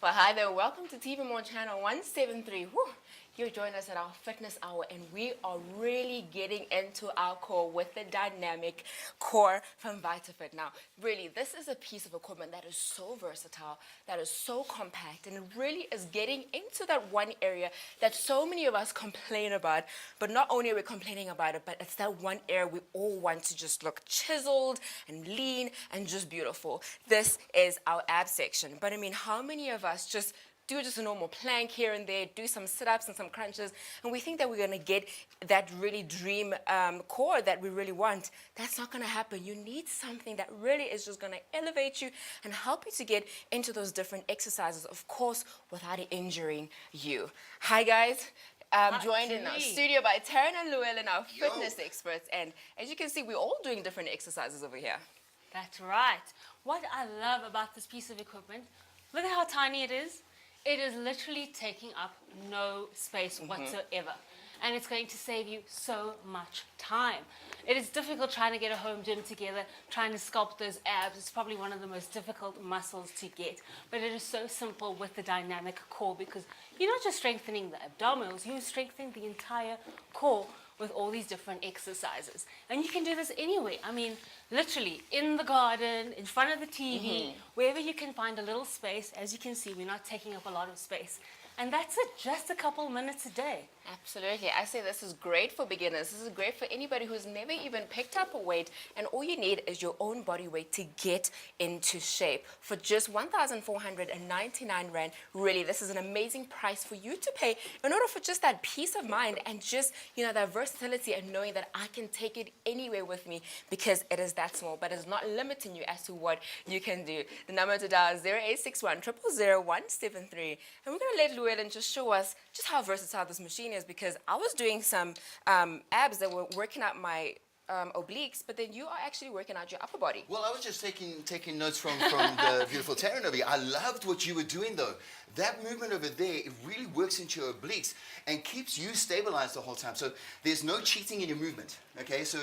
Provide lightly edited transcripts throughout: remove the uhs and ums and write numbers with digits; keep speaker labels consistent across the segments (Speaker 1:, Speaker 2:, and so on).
Speaker 1: Well, hi there. Welcome to TV More Channel 173. Whew. You're joining us at our fitness hour, and we are really getting into our core with the dynamic core from VitaFit. Now, really, this is a piece of equipment that is so versatile, that is so compact, and it really is getting into that one area that so many of us complain about. But not only are we complaining about it, but it's that one area we all want to just look chiseled and lean and just beautiful. This is our ab section. But I mean, how many of us just do just a normal plank here and there, do some sit-ups and some crunches, and we think that we're gonna get that really dream core that we really want. That's not gonna happen. You need something that really is just gonna elevate you and help you to get into those different exercises, of course, without injuring you. Hi guys. I'm joined in our studio by Taryn and Llewellyn, our fitness experts, and as you can see, we're all doing different exercises over here.
Speaker 2: That's right. What I love about this piece of equipment, look at how tiny it is. It is literally taking up no space whatsoever. And it's going to save you so much time. It is difficult trying to get a home gym together, trying to sculpt those abs. It's probably one of the most difficult muscles to get. But it is so simple with the dynamic core because you're not just strengthening the abdominals, you're strengthening the entire core with all these different exercises. And you can do this anywhere. I mean, literally in the garden, in front of the TV, wherever you can find a little space. As you can see, we're not taking up a lot of space. And that's it, just a couple minutes a day.
Speaker 1: Absolutely. I say this is great for beginners. This is great for anybody who's never even picked up a weight, and all you need is your own body weight to get into shape. For just 1,499 Rand, really, this is an amazing price for you to pay in order for just that peace of mind and just, that versatility and knowing that I can take it anywhere with me because it is that small, but it's not limiting you as to what you can do. The number to dial is 0861 000 173. And we're going to let Llewellyn just show us just how versatile this machine is, because I was doing some abs that were working out my obliques, but then you are actually working out your upper body.
Speaker 3: Well, I was just taking notes from the beautiful Taryn over here. I loved what you were doing, though. That movement over there, it really works into your obliques and keeps you stabilized the whole time. So there's no cheating in your movement, okay? So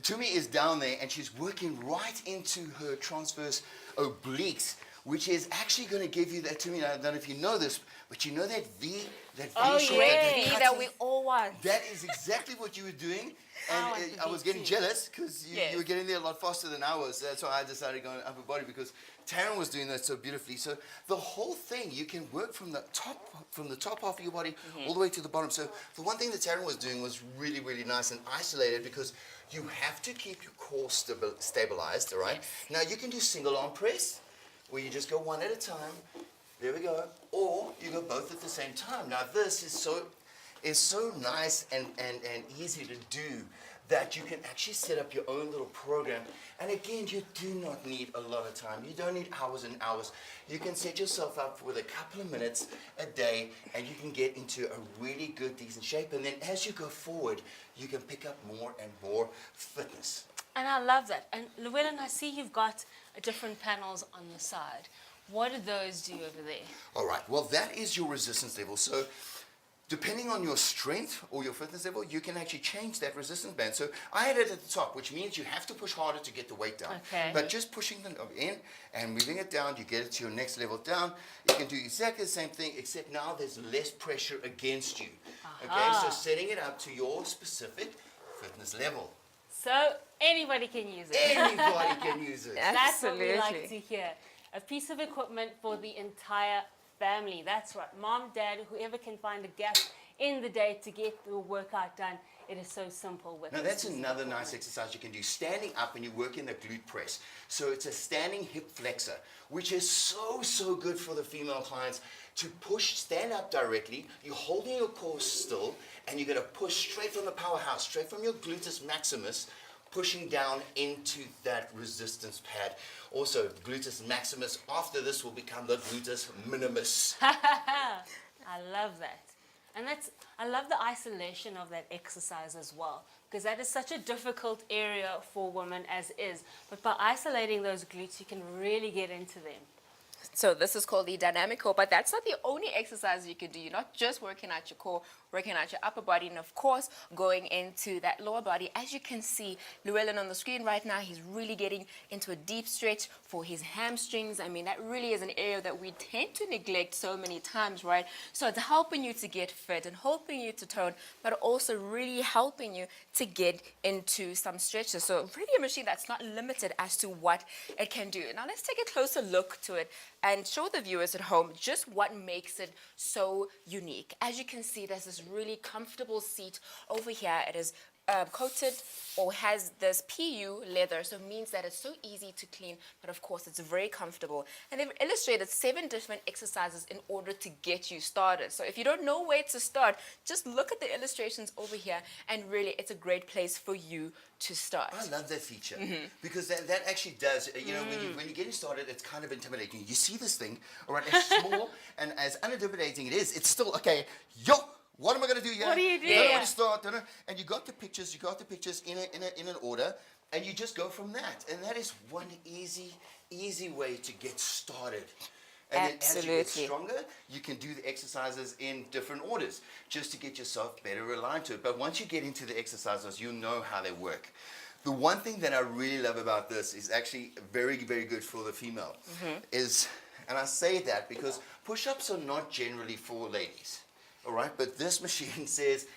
Speaker 3: Tumi is down there, and she's working right into her transverse obliques, which is actually going to give you that, Tumi, I don't know if you know this, but you know that V shape
Speaker 1: that we all want.
Speaker 3: That is exactly what you were doing. And I was getting jealous because you were getting there a lot faster than I was. That's why I decided to go on upper body, because Taryn was doing that so beautifully. So the whole thing, you can work from the top half of your body all the way to the bottom. So the one thing that Taryn was doing was really, really nice and isolated, because you have to keep your core stabilized, all right? Yes. Now you can do single arm press, where you just go one at a time. There we go. Or you go both at the same time. Now this is so nice and easy to do that you can actually set up your own little program. And again, you do not need a lot of time. You don't need hours and hours. You can set yourself up with a couple of minutes a day, and you can get into a really good, decent shape. And then as you go forward, you can pick up more and more fitness.
Speaker 2: And I love that. And Llewellyn, I see you've got different panels on the side. What do those do over there?
Speaker 3: All right, well, that is your resistance level. So depending on your strength or your fitness level, you can actually change that resistance band. So I had it at the top, which means you have to push harder to get the weight down.
Speaker 2: Okay.
Speaker 3: But just pushing them in and moving it down, you get it to your next level down. You can do exactly the same thing, except now there's less pressure against you. Okay, so setting it up to your specific fitness level.
Speaker 2: So anybody can use it.
Speaker 3: Anybody can use it.
Speaker 2: That's what we like to hear. A piece of equipment for the entire family. That's right. Mom, dad, whoever can find a gap in the day to get the workout done. It is so simple with
Speaker 3: Now that's another nice exercise you can do. Standing up and you work in the glute press. So it's a standing hip flexor, which is so good for the female clients to push, stand up directly. You're holding your core still, and you're going to push straight from the powerhouse, straight from your gluteus maximus, pushing down into that resistance pad. Also, gluteus maximus, after this, will become the gluteus minimus.
Speaker 2: I love that. And I love the isolation of that exercise as well, because that is such a difficult area for women as is. But by isolating those glutes, you can really get into them.
Speaker 1: So this is called the dynamic core, but that's not the only exercise you can do. You're not just working out your core, working out your upper body, and of course, going into that lower body. As you can see, Llewellyn on the screen right now, he's really getting into a deep stretch for his hamstrings. I mean, that really is an area that we tend to neglect so many times, right? So it's helping you to get fit and helping you to tone, but also really helping you to get into some stretches. So really a machine that's not limited as to what it can do. Now let's take a closer look to it and show the viewers at home just what makes it so unique. As you can see, there's this really comfortable seat over here. It is coated or has this PU leather, so it means that it's so easy to clean, but of course it's very comfortable. And they've illustrated 7 different exercises in order to get you started. So if you don't know where to start, just look at the illustrations over here, and really it's a great place for you to start.
Speaker 3: I love that feature because that actually does, you know, when you're getting started, it's kind of intimidating. You see this thing, all right, as small and as unintimidating it is, it's still, okay, yo, what am I going to do here?
Speaker 2: What do you do?
Speaker 3: Don't know
Speaker 2: Yeah.
Speaker 3: where to start. Don't know. And you got the pictures in an order, and you just go from that. And that is one easy way to get started. And then as you get
Speaker 1: Absolutely.
Speaker 3: stronger, you can do the exercises in different orders just to get yourself better aligned to it. But once you get into the exercises, you know how they work. The one thing that I really love about this is actually very, very good for the female. And I say that because push-ups are not generally for ladies. All right, but this machine says,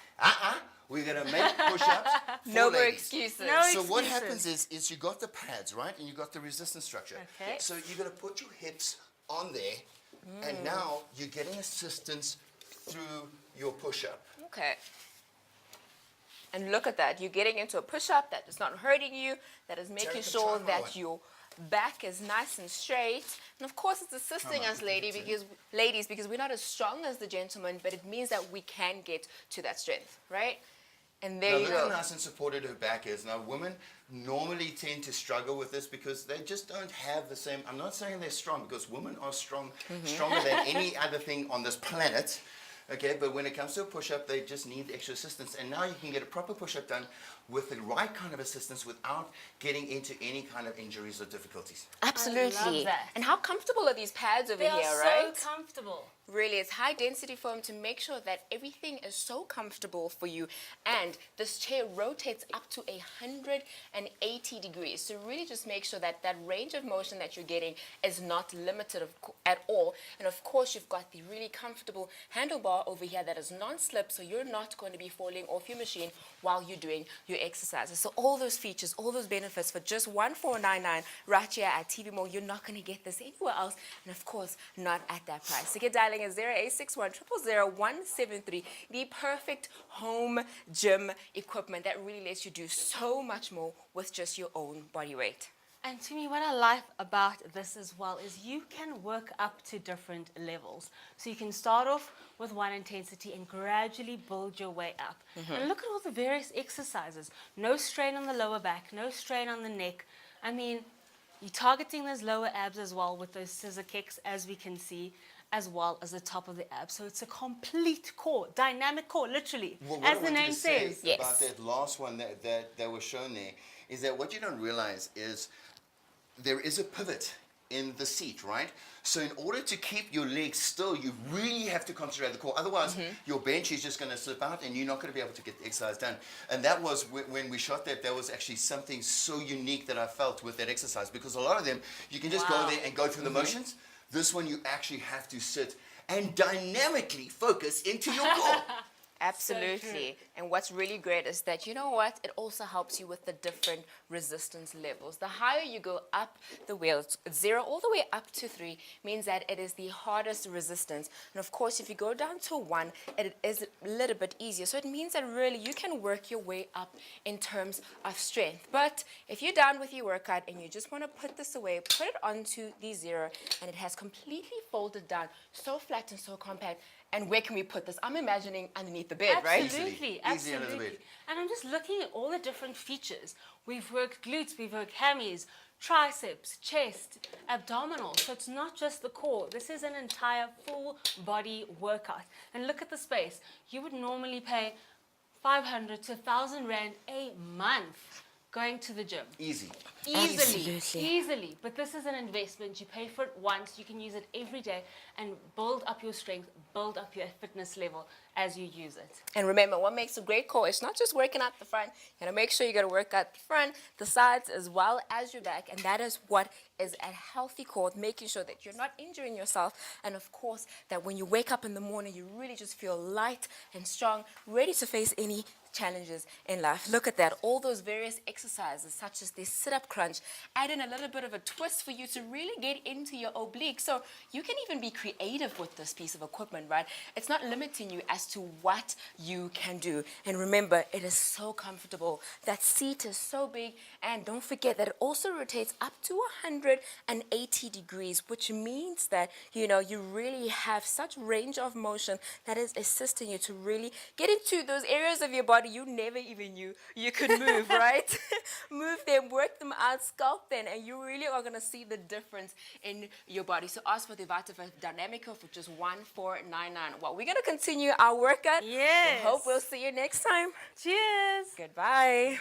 Speaker 3: we're gonna make push-ups for
Speaker 1: No more
Speaker 3: ladies.
Speaker 1: excuses.
Speaker 2: No
Speaker 3: So what
Speaker 2: excuses.
Speaker 3: happens is you got the pads, right, and you got the resistance structure.
Speaker 2: Okay.
Speaker 3: So you're gonna put your hips on there, and now you're getting assistance through your push-up.
Speaker 1: Okay. And look at that. You're getting into a push-up that is not hurting you, that is making
Speaker 3: Tara,
Speaker 1: sure
Speaker 3: try
Speaker 1: that
Speaker 3: one.
Speaker 1: your back is nice and straight. And of course, it's assisting
Speaker 3: Come on,
Speaker 1: us,
Speaker 3: give it to
Speaker 1: ladies, because we're not as strong as the gentlemen, but it means that we can get to that strength, right? And there
Speaker 3: Now
Speaker 1: you
Speaker 3: look how
Speaker 1: go.
Speaker 3: nice and supported her back is. Now women normally tend to struggle with this because they just don't have the same, I'm not saying they're strong because women are strong, stronger than any other thing on this planet. Okay, but when it comes to a push-up, they just need extra assistance. And now you can get a proper push-up done with the right kind of assistance without getting into any kind of injuries or difficulties.
Speaker 1: Absolutely.
Speaker 2: that.
Speaker 1: And how comfortable are these pads over
Speaker 2: They are
Speaker 1: here,
Speaker 2: so
Speaker 1: right?
Speaker 2: comfortable.
Speaker 1: Really, it's high density foam to make sure that everything is so comfortable for you. And this chair rotates up to 180 degrees. So really just make sure that that range of motion that you're getting is not limited at all. And of course, you've got the really comfortable handlebar over here that is non-slip, so you're not going to be falling off your machine while you're doing your exercises. So all those features, all those benefits for just $1,499 right here at TV Mall. You're not going to get this anywhere else, and of course, not at that price. To get dialing is 0861 000 173, the perfect home gym equipment that really lets you do so much more with just your own body weight.
Speaker 2: And to me, what I like about this as well is you can work up to different levels. So you can start off with one intensity and gradually build your way up. And look at all the various exercises. No strain on the lower back, no strain on the neck. I mean, you're targeting those lower abs as well with those scissor kicks, as we can see, as well as the top of the abs. So it's a complete core, dynamic core, literally,
Speaker 3: Well, what
Speaker 2: as
Speaker 3: I
Speaker 2: the
Speaker 3: wanted
Speaker 2: name
Speaker 3: to say
Speaker 2: says.
Speaker 1: Yes.
Speaker 3: about that last one that was shown there is that what you don't realize is there is a pivot in the seat, right? So in order to keep your legs still, you really have to concentrate on the core. Otherwise, your bench is just going to slip out and you're not going to be able to get the exercise done. And that was when we shot that was actually something so unique that I felt with that exercise, because a lot of them, you can just
Speaker 2: Wow.
Speaker 3: go there and go through the motions. This one, you actually have to sit and dynamically focus into your core.
Speaker 1: Absolutely. And what's really great is that, you know what, it also helps you with the different resistance levels. The higher you go up the wheels, 0 all the way up to 3 means that it is the hardest resistance. And of course, if you go down to 1, it is a little bit easier. So it means that really you can work your way up in terms of strength. But if you're done with your workout and you just want to put this away, put it onto the 0, and it has completely folded down, so flat and so compact. And where can we put this? I'm imagining underneath the bed, right?
Speaker 2: Absolutely,
Speaker 3: Easily under the
Speaker 2: absolutely.
Speaker 3: bed.
Speaker 2: And I'm just looking at all the different features. We've worked glutes, we've worked hammies, triceps, chest, abdominal. So it's not just the core. This is an entire full body workout. And look at the space. You would normally pay 500 to 1,000 Rand a month going to the gym.
Speaker 3: Easy.
Speaker 2: Easily,
Speaker 1: Absolutely.
Speaker 2: easily. But this is an investment. You pay for it once. You can use it every day and build up your strength, build up your fitness level as you use it.
Speaker 1: And remember, what makes a great core is not just working out the front. You gotta make sure you gotta work out the front, the sides, as well as your back. And that is what is a healthy core, making sure that you're not injuring yourself. And of course, that when you wake up in the morning, you really just feel light and strong, ready to face any challenges in life. Look at that. All those various exercises, such as the sit-up crunch, add in a little bit of a twist for you to really get into your obliques. So you can even be creative with this piece of equipment, right? It's not limiting you as to what you can do. And remember, it is so comfortable. That seat is so big. And don't forget that it also rotates up to 180 degrees, which means that, you know, you really have such range of motion that is assisting you to really get into those areas of your body you never even knew you could move, right? Move them, work them out, sculpt them, and you really are going to see the difference in your body. So ask for the VitaFit Dynamic Curve, which is 1499. Well, we're going to continue our workout.
Speaker 2: Yes.
Speaker 1: I hope we'll see you next time.
Speaker 2: Cheers.
Speaker 1: Goodbye.